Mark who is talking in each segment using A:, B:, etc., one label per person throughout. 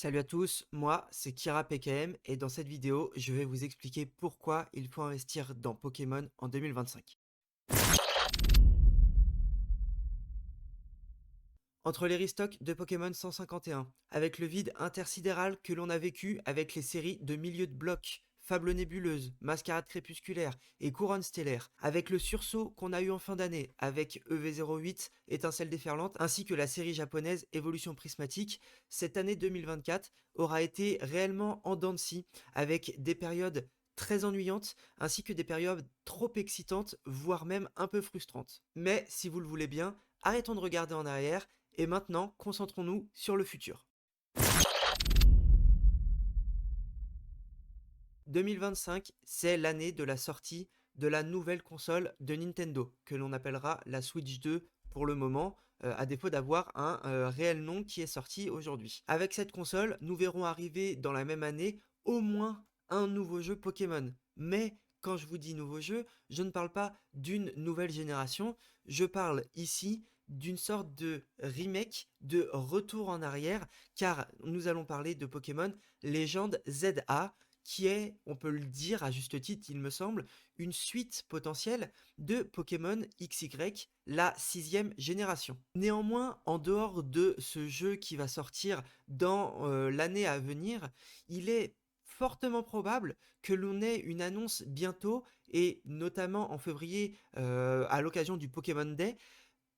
A: Salut à tous, moi c'est Kira PKM et dans cette vidéo, je vais vous expliquer pourquoi il faut investir dans Pokémon en 2025. Entre les restocks de Pokémon 151, avec le vide intersidéral que l'on a vécu avec les séries de milieu de bloc, Fable nébuleuse, Mascarade crépusculaire et Couronne stellaire, avec le sursaut qu'on a eu en fin d'année avec EV08, Étincelle déferlante, ainsi que la série japonaise Évolution prismatique, cette année 2024 aura été réellement en dents de scie, avec des périodes très ennuyantes, ainsi que des périodes trop excitantes, voire même un peu frustrantes. Mais si vous le voulez bien, arrêtons de regarder en arrière et maintenant, concentrons-nous sur le futur. 2025, c'est l'année de la sortie de la nouvelle console de Nintendo, que l'on appellera la Switch 2 pour le moment, à défaut d'avoir un réel nom qui est sorti aujourd'hui. Avec cette console, nous verrons arriver dans la même année au moins un nouveau jeu Pokémon. Mais quand je vous dis nouveau jeu, je ne parle pas d'une nouvelle génération, je parle ici d'une sorte de remake, de retour en arrière, car nous allons parler de Pokémon Légende ZA, qui est, on peut le dire à juste titre, il me semble, une suite potentielle de Pokémon XY, la sixième génération. Néanmoins, en dehors de ce jeu qui va sortir dans l'année à venir, il est fortement probable que l'on ait une annonce bientôt, et notamment en février, à l'occasion du Pokémon Day,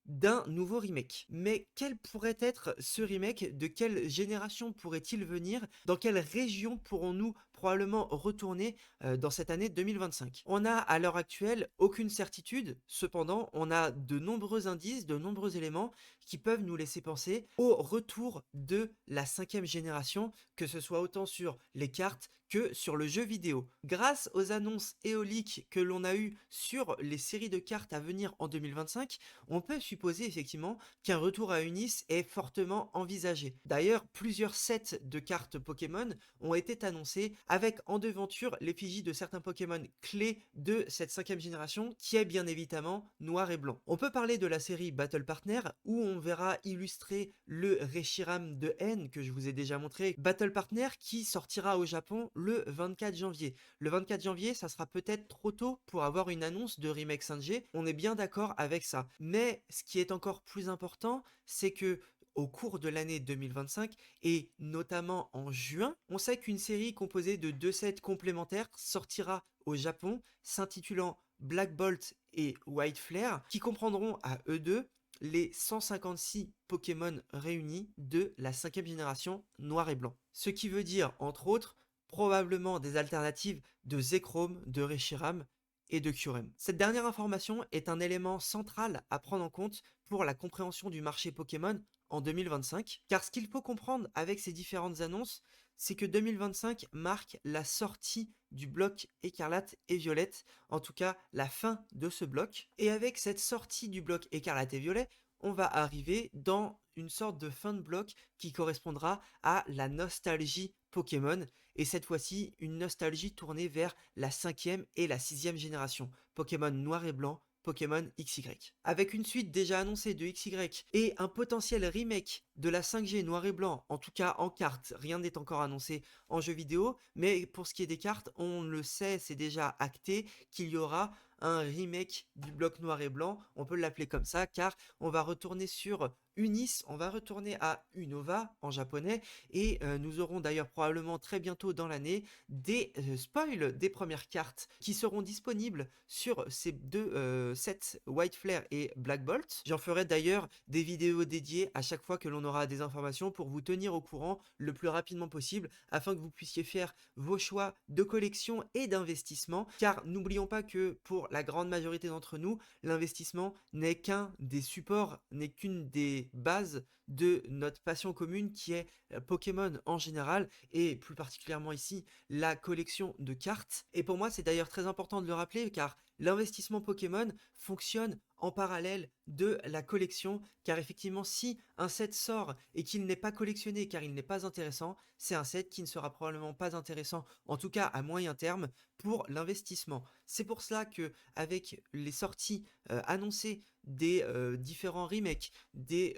A: d'un nouveau remake. Mais quel pourrait être ce remake? De quelle génération pourrait-il venir? Dans quelle région pourrons-nous probablement retourner dans cette année 2025? On a à l'heure actuelle aucune certitude, cependant on a de nombreux indices, de nombreux éléments qui peuvent nous laisser penser au retour de la cinquième génération, que ce soit autant sur les cartes que sur le jeu vidéo. Grâce aux annonces éoliques que l'on a eues sur les séries de cartes à venir en 2025, on peut supposer effectivement qu'un retour à Unis est fortement envisagé. D'ailleurs, plusieurs sets de cartes Pokémon ont été annoncés avec en devanture l'effigie de certains Pokémon clés de cette cinquième génération qui est bien évidemment noir et blanc. On peut parler de la série Battle Partner où on verra illustrer le Reshiram de N que je vous ai déjà montré. Battle Partner qui sortira au Japon le 24 janvier. Le 24 janvier, ça sera peut-être trop tôt pour avoir une annonce de remake 5G, on est bien d'accord avec ça. Mais ce qui est encore plus important, c'est que au cours de l'année 2025 et notamment en juin, on sait qu'une série composée de deux sets complémentaires sortira au Japon, s'intitulant Black Bolt et White Flare, qui comprendront à eux deux les 156 Pokémon réunis de la cinquième génération noir et blanc. Ce qui veut dire, entre autres, probablement des alternatives de Zekrom, de Reshiram et de Kyurem. Cette dernière information est un élément central à prendre en compte pour la compréhension du marché Pokémon en 2025, car ce qu'il faut comprendre avec ces différentes annonces, c'est que 2025 marque la sortie du bloc écarlate et violette, en tout cas la fin de ce bloc. Et avec cette sortie du bloc écarlate et violet, on va arriver dans une sorte de fin de bloc qui correspondra à la nostalgie Pokémon, et cette fois-ci une nostalgie tournée vers la cinquième et la sixième génération, Pokémon noir et blanc, Pokémon XY. Avec une suite déjà annoncée de XY et un potentiel remake de la 5G noir et blanc, en tout cas en carte, rien n'est encore annoncé en jeu vidéo, mais pour ce qui est des cartes, on le sait, c'est déjà acté qu'il y aura un remake du bloc noir et blanc, on peut l'appeler comme ça, car on va retourner sur Unis, on va retourner à Unova en japonais, et nous aurons d'ailleurs probablement très bientôt dans l'année des spoils des premières cartes qui seront disponibles sur ces deux sets White Flare et Black Bolt. J'en ferai d'ailleurs des vidéos dédiées à chaque fois que l'on aura des informations pour vous tenir au courant le plus rapidement possible afin que vous puissiez faire vos choix de collection et d'investissement, car n'oublions pas que pour la grande majorité d'entre nous, l'investissement n'est qu'un des supports, n'est qu'une des bases de notre passion commune qui est Pokémon en général et plus particulièrement ici la collection de cartes. Et pour moi c'est d'ailleurs très important de le rappeler car l'investissement Pokémon fonctionne en parallèle de la collection, car effectivement si un set sort et qu'il n'est pas collectionné car il n'est pas intéressant, c'est un set qui ne sera probablement pas intéressant, en tout cas à moyen terme, pour l'investissement. C'est pour cela que avec les sorties annoncées des différents remakes, des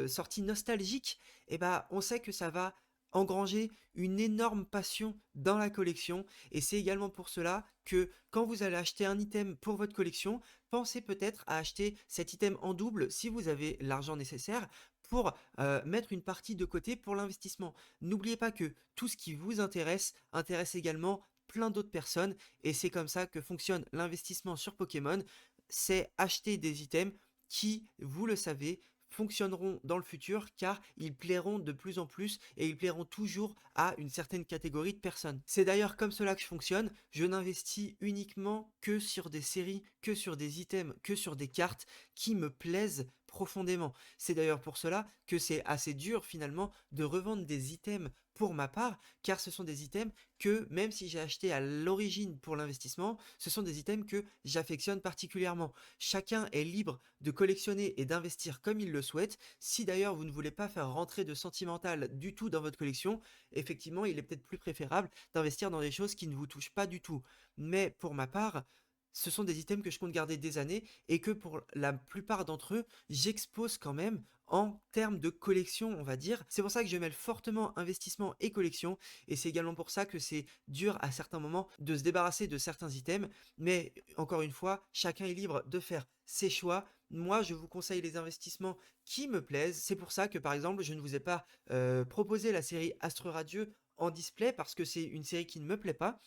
A: sorties nostalgiques, et ben on sait que ça va engranger une énorme passion dans la collection et c'est également pour cela que quand vous allez acheter un item pour votre collection, pensez peut-être à acheter cet item en double si vous avez l'argent nécessaire pour mettre une partie de côté pour l'investissement. N'oubliez pas que tout ce qui vous intéresse intéresse également plein d'autres personnes et c'est comme ça que fonctionne l'investissement sur Pokémon. C'est acheter des items qui, vous le savez, fonctionneront dans le futur car ils plairont de plus en plus et ils plairont toujours à une certaine catégorie de personnes. C'est d'ailleurs comme cela que je fonctionne, je n'investis uniquement que sur des séries, que sur des items, que sur des cartes qui me plaisent profondément. C'est d'ailleurs pour cela que c'est assez dur finalement de revendre des items pour ma part, car ce sont des items que même si j'ai acheté à l'origine pour l'investissement, ce sont des items que j'affectionne particulièrement. Chacun est libre de collectionner et d'investir comme il le souhaite. Si d'ailleurs vous ne voulez pas faire rentrer de sentimental du tout dans votre collection, effectivement, il est peut-être plus préférable d'investir dans des choses qui ne vous touchent pas du tout. Mais pour ma part, ce sont des items que je compte garder des années et que pour la plupart d'entre eux, j'expose quand même en termes de collection, on va dire. C'est pour ça que je mêle fortement investissement et collection et c'est également pour ça que c'est dur à certains moments de se débarrasser de certains items. Mais encore une fois, chacun est libre de faire ses choix. Moi, je vous conseille les investissements qui me plaisent. C'est pour ça que, par exemple, je ne vous ai pas proposé la série Astre Radieux en display parce que c'est une série qui ne me plaît pas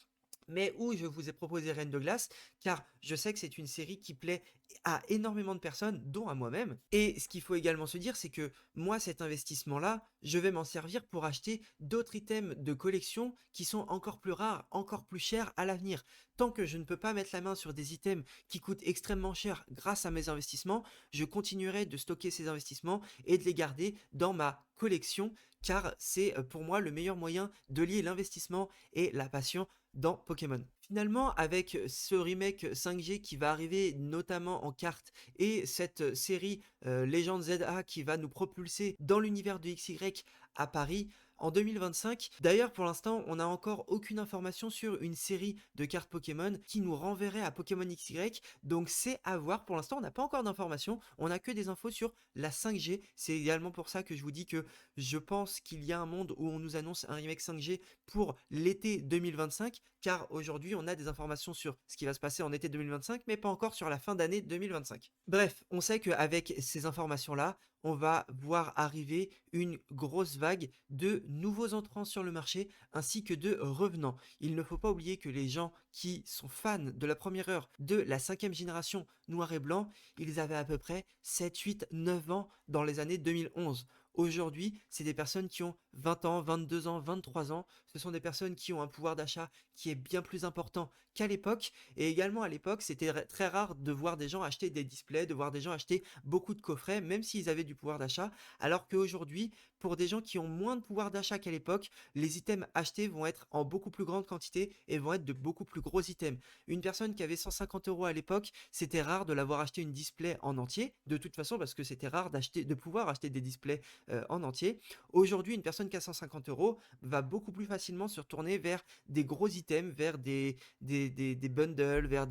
A: mais où je vous ai proposé Reine de Glace, car je sais que c'est une série qui plaît à énormément de personnes, dont à moi-même. Et ce qu'il faut également se dire, c'est que moi, cet investissement-là, je vais m'en servir pour acheter d'autres items de collection qui sont encore plus rares, encore plus chers à l'avenir. Tant que je ne peux pas mettre la main sur des items qui coûtent extrêmement cher grâce à mes investissements, je continuerai de stocker ces investissements et de les garder dans ma collection, car c'est pour moi le meilleur moyen de lier l'investissement et la passion dans Pokémon. Finalement, avec ce remake 5G qui va arriver notamment en carte et cette série Legend ZA qui va nous propulser dans l'univers de XY à Paris en 2025. D'ailleurs, pour l'instant, on n'a encore aucune information sur une série de cartes Pokémon qui nous renverrait à Pokémon XY. Donc c'est à voir. Pour l'instant, on n'a pas encore d'informations. On n'a que des infos sur la 5G. C'est également pour ça que je vous dis que je pense qu'il y a un monde où on nous annonce un remake 5G pour l'été 2025, car aujourd'hui on a des informations sur ce qui va se passer en été 2025, mais pas encore sur la fin d'année 2025. Bref, on sait qu'avec ces informations-là, on va voir arriver une grosse vague de nouveaux entrants sur le marché ainsi que de revenants. Il ne faut pas oublier que les gens qui sont fans de la première heure de la 5e génération noir et blanc, ils avaient à peu près 7, 8, 9 ans dans les années 2011. Aujourd'hui, c'est des personnes qui ont 20 ans, 22 ans, 23 ans. Ce sont des personnes qui ont un pouvoir d'achat qui est bien plus important qu'à l'époque. Et également à l'époque, c'était très rare de voir des gens acheter des displays, de voir des gens acheter beaucoup de coffrets, même s'ils avaient du pouvoir d'achat. Alors qu'aujourd'hui, pour des gens qui ont moins de pouvoir d'achat qu'à l'époque, les items achetés vont être en beaucoup plus grande quantité et vont être de beaucoup plus gros items. Une personne qui avait 150 euros à l'époque, c'était rare de l'avoir acheté une display en entier, de toute façon parce que c'était rare de pouvoir acheter des displays en entier. Aujourd'hui, une personne qui a 150 euros va beaucoup plus facilement se retourner vers des gros items, vers des bundles, vers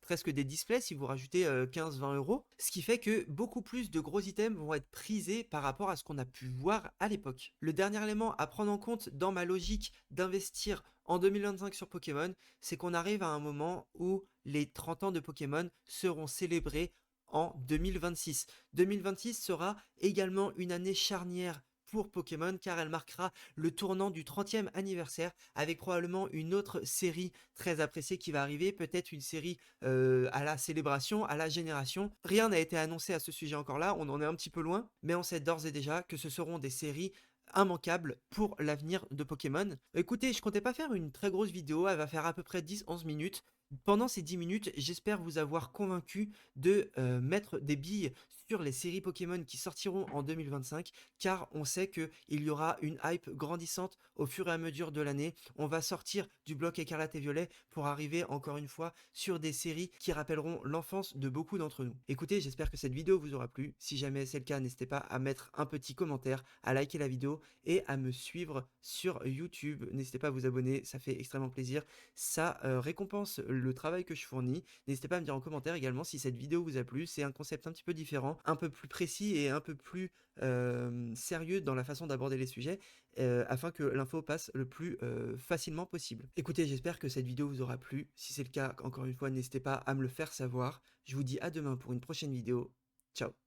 A: presque des displays si vous rajoutez 15-20 euros. Ce qui fait que beaucoup plus de gros items vont être prisés par rapport à ce qu'on a pu voir à l'époque. Le dernier élément à prendre en compte dans ma logique d'investir en 2025 sur Pokémon, c'est qu'on arrive à un moment où les 30 ans de Pokémon seront célébrés en 2026. 2026 sera également une année charnière pour Pokémon car elle marquera le tournant du 30e anniversaire avec probablement une autre série très appréciée qui va arriver, peut-être une série à la célébration, à la génération. Rien n'a été annoncé à ce sujet encore là, on en est un petit peu loin, mais on sait d'ores et déjà que ce seront des séries immanquables pour l'avenir de Pokémon. Écoutez, je comptais pas faire une très grosse vidéo, elle va faire à peu près 10-11 minutes. Pendant ces 10 minutes, j'espère vous avoir convaincu de mettre des billes sur les séries Pokémon qui sortiront en 2025, car on sait qu'il y aura une hype grandissante au fur et à mesure de l'année. On va sortir du bloc écarlate et violet pour arriver encore une fois sur des séries qui rappelleront l'enfance de beaucoup d'entre nous. Écoutez, j'espère que cette vidéo vous aura plu. Si jamais c'est le cas, n'hésitez pas à mettre un petit commentaire, à liker la vidéo et à me suivre sur YouTube. N'hésitez pas à vous abonner, ça fait extrêmement plaisir. Ça récompense le travail que je fournis. N'hésitez pas à me dire en commentaire également si cette vidéo vous a plu. C'est un concept un petit peu différent vraiment un peu plus précis et un peu plus sérieux dans la façon d'aborder les sujets, afin que l'info passe le plus facilement possible. Écoutez, j'espère que cette vidéo vous aura plu. Si c'est le cas, encore une fois, n'hésitez pas à me le faire savoir. Je vous dis à demain pour une prochaine vidéo. Ciao.